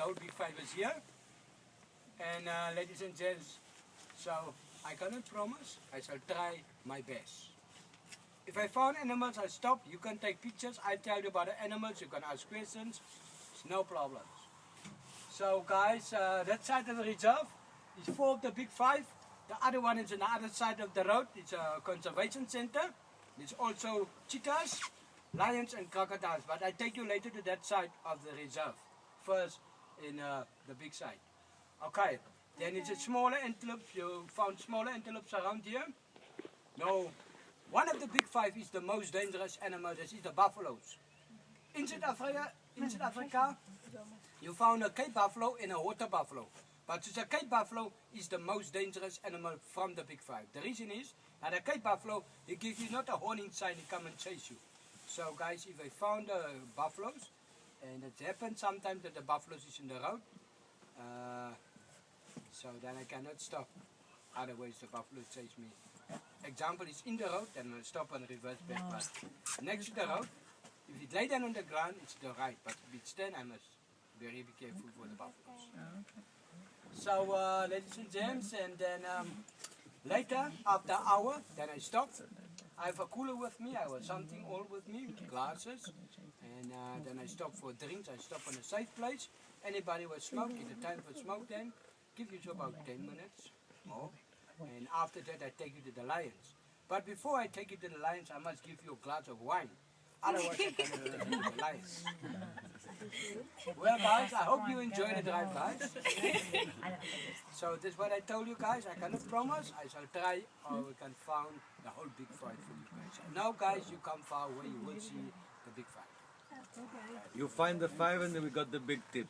whole big five is here. And ladies and gents, so I cannot promise, I shall try my best. If I found animals, I stop. You can take pictures. I tell you about the animals. You can ask questions. It's no problems. So guys, that side of the reserve is 4 of the big 5. The other one is on the other side of the road. It's a conservation center. There's also cheetahs, lions and crocodiles. But I take you later to that side of the reserve. First in the big side. Okay, then it's a smaller antelopes. You found smaller antelopes around here. No. One of the big 5 is the most dangerous animal, that is the buffaloes. In South Africa, you found a Cape buffalo and a water buffalo. But the Cape buffalo is the most dangerous animal from the big 5. The reason is that a Cape buffalo, he gives you not a warning sign, he come and chase you. So guys, if I found buffaloes, and it happens sometimes that the buffaloes is in the road, so then I cannot stop. Otherwise the buffalo chase me. Example is in the road, then I'll stop and reverse back. But next to the road, if it lay down on the ground, it's the right. But if it stand, I must be careful for the buffaloes. So, ladies and gents, and then later, after an hour, then I stop. I have a cooler with me, I have something all with me, glasses. And then I stop for drinks, I stop on a safe place. Anybody will smoke, it's the time for smoke then. Give you about 10 minutes more. And after that I take you to the lions. But before I take you to the lions, I must give you a glass of wine. Otherwise I cannot take you to the lions. Well guys, I hope you enjoy the drive guys. So this is what I told you guys, I cannot promise, I shall try or we can find the whole big 5 for you guys. And now guys, you come far away, you will see the big 5. You find the 5 and then we got the big tip.